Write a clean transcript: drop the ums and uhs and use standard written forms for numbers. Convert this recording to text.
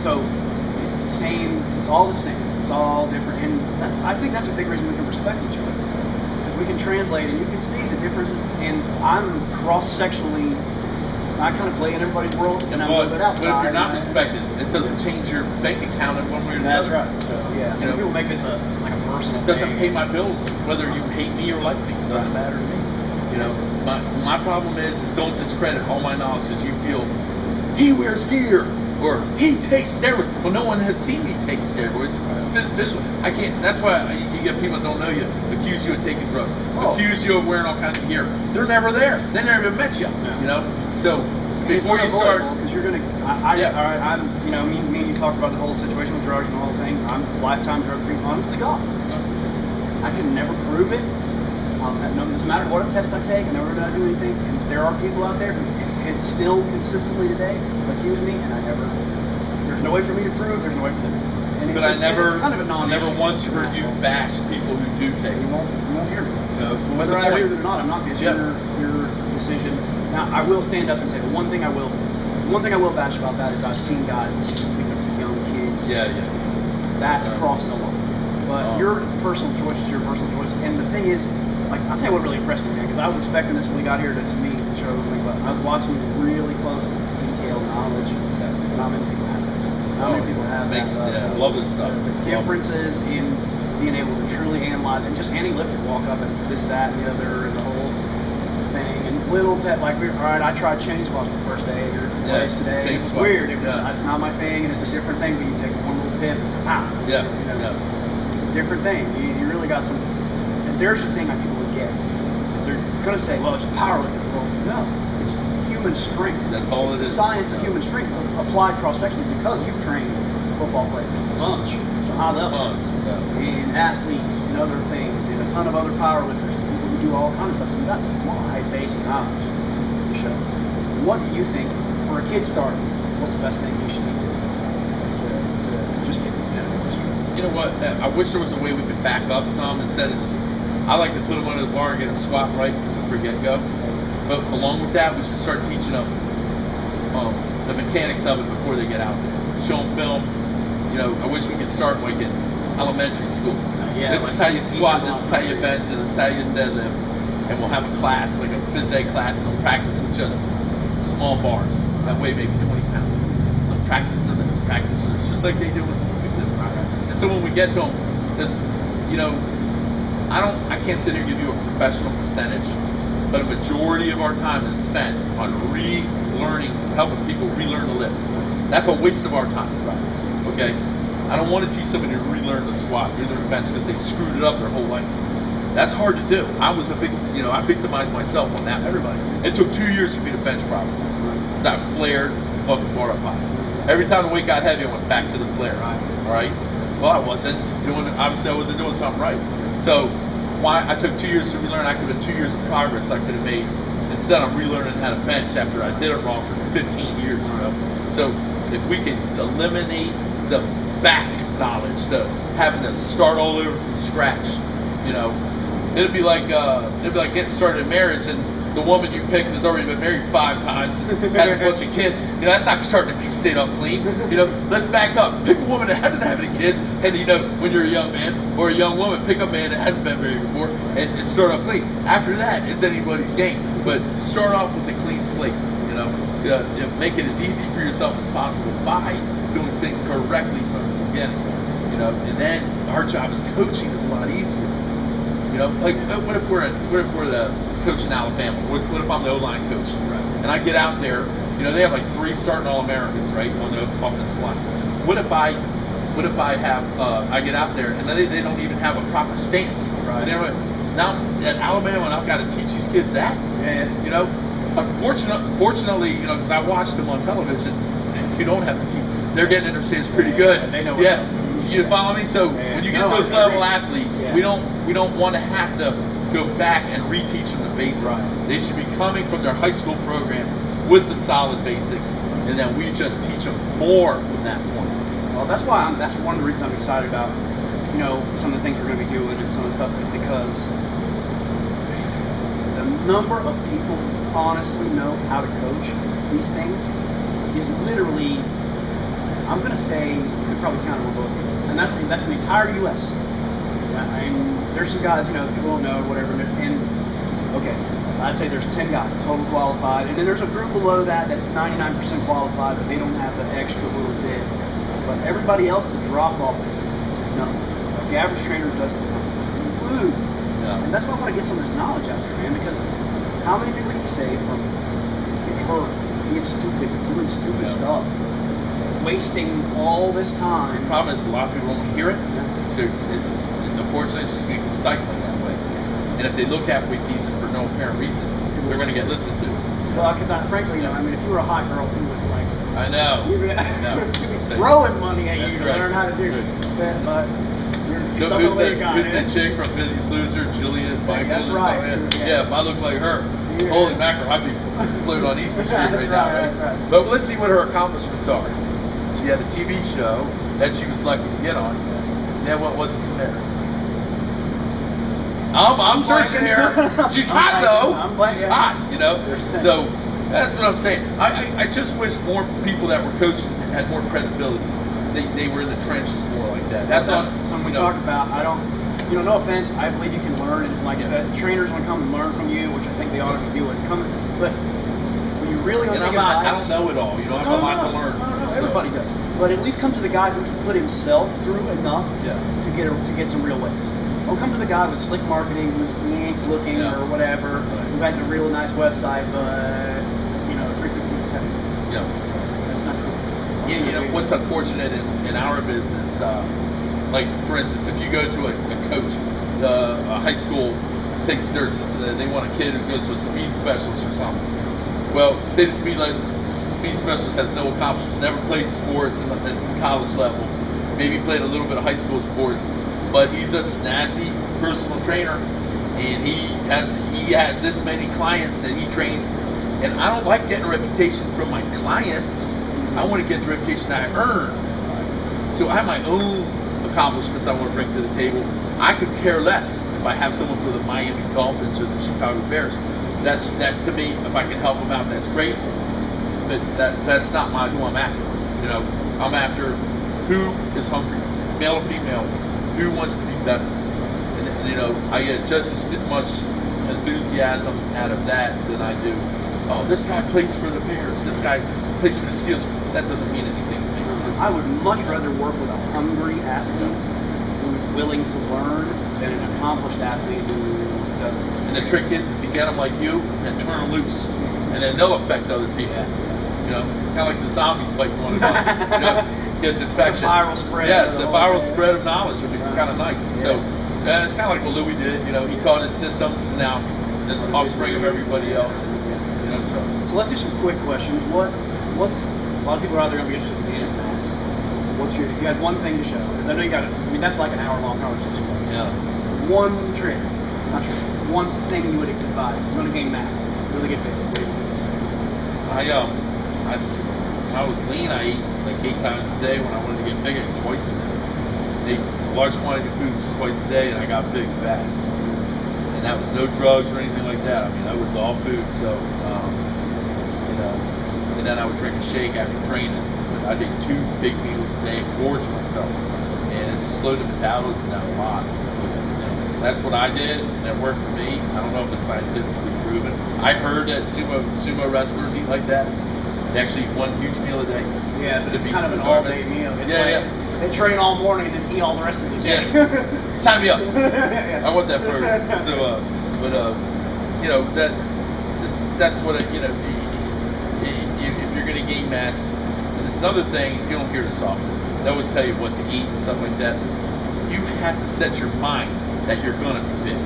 So same, it's all the same. It's all different, and I think that's a big reason we can respect each other, because we can translate, and you can see the differences. And I'm cross-sectionally, I kind of play in everybody's world, and I'm a little bit outside. But if you're not respected, it doesn't change your bank account in one way or the other. That's right. So yeah, you know, people make this a personal. It doesn't pay my bills whether you hate me or like me. It doesn't matter to me. You know, my problem is don't discredit all my knowledge because you feel he wears gear or he takes steroids. Well, no one has seen me take steroids. I can't. That's why you get people that don't know you accuse you of taking drugs, accuse you of wearing all kinds of gear. They're never there. They never even met you. You know, so before you start, because you're gonna. All right. I'm. You know, me and you talked about the whole situation with drugs and the whole thing. I'm a lifetime drug free. Honest to God, I can never prove it. It doesn't matter what test I take. I never gonna do anything. And there are people out there who can still consistently today accuse me, and I never. There's no way for me to prove. There's no way for them. But I never once heard you bash people who do take. You won't hear me. No. Whether I agree with it or not, I'm not. It's your decision. Now, I will stand up and say the one thing I will bash about that is I've seen guys picking up young kids. That's crossing the line. But your personal choice is your personal choice. And the thing is, like, I'll tell you what really impressed me, man, because I was expecting this when we got here to meet the show, but I was watching really close, detailed knowledge. Not many people have that. Not many people have that. I love this stuff. The differences in being able to truly analyze and just any lifter walk up and this, that, and the other, and the whole thing, and little like all right, I tried chain squats the first day or twice today. It's weird. It's not my thing, and it's a different thing. But you take one little tip, it's a different thing. You really got some. And there's the thing I people would get. They're gonna say, well, it's powerlifting. Well, no, it's human strength. That's all it's it is. The science of human strength applied cross-section because you've trained football players a bunch, so high level, and athletes and other things, and a ton of other powerlifters, people who do all kinds of stuff. So you got this wide basic knowledge to show. What do you think for a kid starting? What's the best thing you should do to just get better? You know what? I wish there was a way we could back up some instead of just. I like to put them under the bar and get them squat right from the get-go. But along with that, we should start teaching them the mechanics of it before they get out there. Show them film. You know, I wish we could start like in elementary school. This is how you squat. This is how you bench. This is how you deadlift. And we'll have a class, like a phys ed class, and we'll practice with just small bars that weigh maybe 20 pounds. They'll practice limits, just like they do with the And so when we get to them, there's, you know, I can't sit here and give you a professional percentage, but a majority of our time is spent on relearning, helping people relearn to lift. That's a waste of our time. Okay? I don't want to teach somebody to relearn the squat, relearn the bench, because they screwed it up their whole life. That's hard to do. I was I victimized myself on that. Everybody. It took 2 years for me to bench properly. Because I flared the fucking bar up high. Every time the weight got heavy, I went back to the flare. All right? Well, I wasn't doing something right. So I took 2 years to relearn. I could have 2 years of progress I could have made. Instead, I'm relearning how to bench after I did it wrong for 15 years. You know. So if we can eliminate the back knowledge, the having to start all over from scratch, you know, it'd be like getting started in marriage and the woman you picked has already been married 5 times, has a bunch of kids. You know, that's not starting to sit up clean. You know, let's back up. Pick a woman that hasn't had any kids, and you know, when you're a young man or a young woman, pick a man that hasn't been married before, and start off clean. After that, it's anybody's game. But start off with a clean slate. You know, make it as easy for yourself as possible by doing things correctly from the beginning. You know, and then our job as coaching is a lot easier. You know, like what if we're the coach in Alabama? What if I'm the O-line coach? And I get out there, you know, they have like 3 starting All-Americans, right, on the offensive line. What if I have I get out there and they don't even have a proper stance? Right. Now at Alabama, I've got to teach these kids that. And you know, fortunately, you know, because I watched them on television, you don't have to teach. They're getting in their stance pretty good. They know. So you follow me? So when you get those level athletes, we don't want to have to go back and reteach them the basics. Right. They should be coming from their high school programs with the solid basics, and then we just teach them more from that point. Well, that's one of the reasons I'm excited about, you know, some of the things we're going to be doing and some of the stuff is because the number of people who honestly know how to coach these things is literally I'm going to say you could probably count on both of those. And that's the entire U.S. I mean, there's some guys, people don't know, whatever, and okay, I'd say there's 10 guys total qualified, and then there's a group below that's 99% qualified, but they don't have the extra little bit. But everybody else, the drop-off is nothing. The average trainer doesn't woo. Yeah. And that's why I want to get some of this knowledge out there, man, because how many people can you save from getting hurt, being stupid, doing stupid stuff, wasting all this time? The problem is a lot of people don't hear it, so it's, unfortunately, it's just going to keep cycling that way. And if they look halfway decent for no apparent reason, they're going to get listened to. Well, because frankly, I mean, if you were a hot girl, you would like. I know. You're throwing money at you to learn how to do it. But who's that chick from Busiest Loser, Jillian Michaels? That's or right. Something? Yeah, if I look like her, holy mackerel, I'd be floating on Easy Street right now. Right. But let's see what her accomplishments are. She had a TV show that she was lucky to get on. Then what was it from there? I'm searching here. She's hot though. She's hot, So that's what I'm saying. I just wish more people that were coaching had more credibility. They were in the trenches more like that. That's something we talk about. I don't, no offense. I believe you can learn, and the trainers want to come and learn from you, which I think they ought to be doing. But when you really want to take advice, I don't know it all. I have a lot to learn. No, everybody does. But at least come to the guy who's put himself through enough to get some real weights. Don't come to the guy with slick marketing who's looking or whatever, who has a real nice website, but 350 is heavy. Yeah. That's not cool. What's unfortunate in our business, like for instance, if you go to a coach, a high school thinks they want a kid who goes to a speed specialist or something. Well, say the speed specialist has no accomplishments, never played sports at college level, maybe played a little bit of high school sports, but he's a snazzy personal trainer, and he has this many clients that he trains. And I don't like getting a reputation from my clients. I want to get the reputation I earn. So I have my own accomplishments I want to bring to the table. I could care less if I have someone for the Miami Dolphins or the Chicago Bears. That to me, if I can help them out, that's great. But that's not who I'm after. I'm after who is hungry, male or female, who wants to be better. And I get just as much enthusiasm out of that than I do. Oh, this guy plays for the Bears. This guy plays for the Steelers. That doesn't mean anything to me. I would much rather work with a hungry athlete who's willing to learn than an accomplished athlete who doesn't. And the trick is to get them like you and turn them loose, and then they'll affect other people. Kind of like the zombies biting one another. Gets infectious. It's a viral spread. Yeah, it's a viral spread of knowledge, which is kind of nice. Yeah. So it's kind of like what Louis did. He taught his systems, and now there's an offspring of everybody else. So let's do some quick questions. What's a lot of people are out there going to be interested in being mass. If you had one thing to show, because I know you got it. I mean, that's like an hour-long conversation. Yeah. One one thing you would advise. You want to gain mass, really get big. What do you say? I was lean. I ate like 8 times a day. When I wanted to get bigger, twice a day. Ate a large quantity of foods twice a day, and I got big fast. And that was no drugs or anything like that. I mean, that was all food. So, and then I would drink a shake after training. But I did 2 big meals a day and gorge myself. And it's a slow to metabolism down a lot. That's what I did, and it worked for me. I don't know if it's scientifically proven. I heard that sumo wrestlers eat like that. They actually eat 1 huge meal a day. Yeah, but it's kind of an all-day meal. It's they train all morning and then eat all the rest of the day. Yeah. Sign me up. I want that program. So, that's what if you're going to gain mass. Another thing, you don't hear this often. They always tell you what to eat and stuff like that. You have to set your mind that you're going to be big.